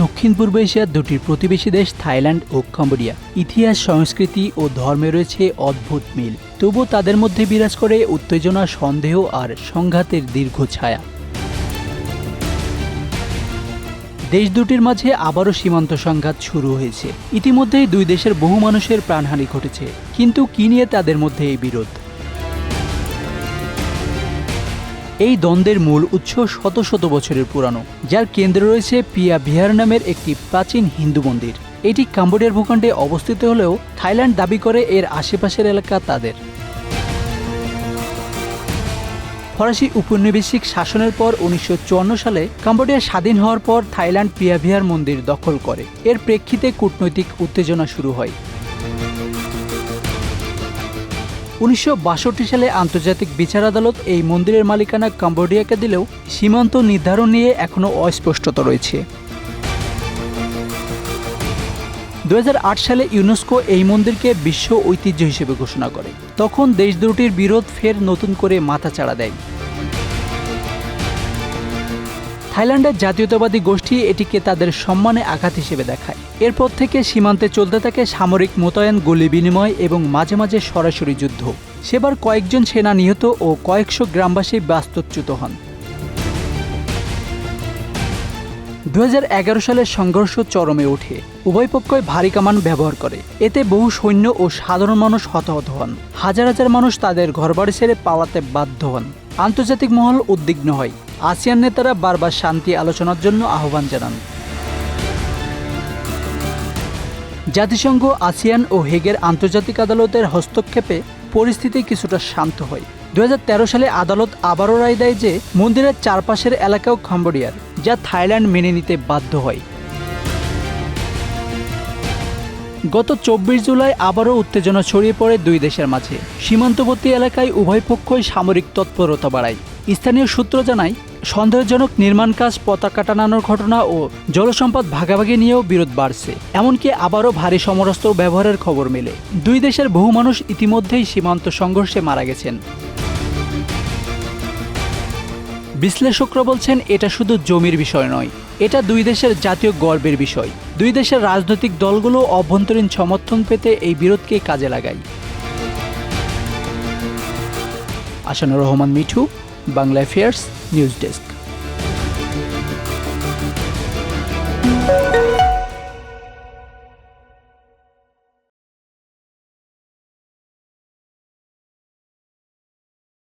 দক্ষিণ পূর্ব এশিয়ার দুটি প্রতিবেশী দেশ থাইল্যান্ড ও কম্বোডিয়া। ইতিহাস, সংস্কৃতি ও ধর্মে রয়েছে অদ্ভুত মিল, তবুও তাদের মধ্যে বিরাজ করে উত্তেজনা, সন্দেহ আর সংঘাতের দীর্ঘ ছায়া। দেশ দুটির মাঝে আবারও সীমান্ত সংঘাত শুরু হয়েছে। ইতিমধ্যেই দুই দেশের বহু মানুষের প্রাণহানি ঘটেছে, কিন্তু কি নিয়ে তাদের মধ্যে এই বিরোধ? এই দ্বন্দ্বের মূল উৎস শত শত বছরের পুরানো, যার কেন্দ্রে রয়েছে পিয়া বিহার নামের একটি প্রাচীন হিন্দু মন্দির। এটি কম্বোডিয়ার ভূখণ্ডে অবস্থিত হলেও থাইল্যান্ড দাবি করে এর আশেপাশের এলাকা তাদের। ফরাসি উপনিবেশিক শাসনের পর 1954 সালে কম্বোডিয়া স্বাধীন হওয়ার পর থাইল্যান্ড পিয়া বিহার মন্দির দখল করে। এর প্রেক্ষিতে কূটনৈতিক উত্তেজনা শুরু হয়। 1962 সালে আন্তর্জাতিক বিচার আদালত এই মন্দিরের মালিকানা কম্বোডিয়াকে দিলেও সীমান্ত নির্ধারণ নিয়ে এখনও অস্পষ্টতা রয়েছে। 2008 সালে ইউনেস্কো এই মন্দিরকে বিশ্ব ঐতিহ্য হিসেবে ঘোষণা করে। তখন দেশ দুটির বিরোধ ফের নতুন করে মাথাচাড়া দেয়। থাইল্যান্ডের জাতীয়তাবাদী গোষ্ঠী এটিকে তাদের সম্মানে আঘাত হিসেবে দেখায়। এরপর থেকে সীমান্তে চলতে থাকে সামরিক মোতায়েন, গুলি বিনিময় এবং মাঝে মাঝে সরাসরি যুদ্ধ। সেবার কয়েকজন সেনা নিহত ও কয়েকশো গ্রামবাসী বাস্তুচ্যুত হন। 2011 সালে সংঘর্ষ চরমে ওঠে। উভয় পক্ষই ভারী কামান ব্যবহার করে। এতে বহু সৈন্য ও সাধারণ মানুষ হতাহত হন। হাজার হাজার মানুষ তাদের ঘরবাড়ি ছেড়ে পালাতে বাধ্য হন। আন্তর্জাতিক মহল উদ্বিগ্ন হয়। আসিয়ান নেতারা বারবার শান্তি আলোচনার জন্য আহ্বান জানান। জাতিসংঘ, আসিয়ান ও হেগের আন্তর্জাতিক আদালতের হস্তক্ষেপে পরিস্থিতি কিছুটা শান্ত হয়। 2013 সালে আদালত আবারও রায় দেয় যে মন্দিরের চারপাশের এলাকাও কম্বোডিয়ার, যা থাইল্যান্ড মেনে নিতে বাধ্য হয়। গত 24 জুলাই আবারও উত্তেজনা ছড়িয়ে পড়ে দুই দেশের মাঝে। সীমান্তবর্তী এলাকায় উভয় পক্ষই সামরিক তৎপরতা বাড়ায়। স্থানীয় সূত্র জানায়, সন্দেহজনক নির্মাণ কাজ, পতাকা টানানোর ঘটনা ও জলসম্পদ ভাগাভাগি নিয়েও বিরোধ বাড়ছে। এমনকি আবারও ভারী সমরাস্ত্র ব্যবহারের খবর মেলে। দুই দেশের বহু মানুষ ইতিমধ্যেই সীমান্ত সংঘর্ষে মারা গেছেন। বিশ্লেষকরা বলছেন, এটা শুধু জমির বিষয় নয়, এটা দুই দেশের জাতীয় গর্বের বিষয়। দুই দেশের রাজনৈতিক দলগুলো অভ্যন্তরীণ সমর্থন পেতে এই বিরোধকে কাজে লাগায়। Ashanur Rahman Mithu, Bangla affairs, news desk.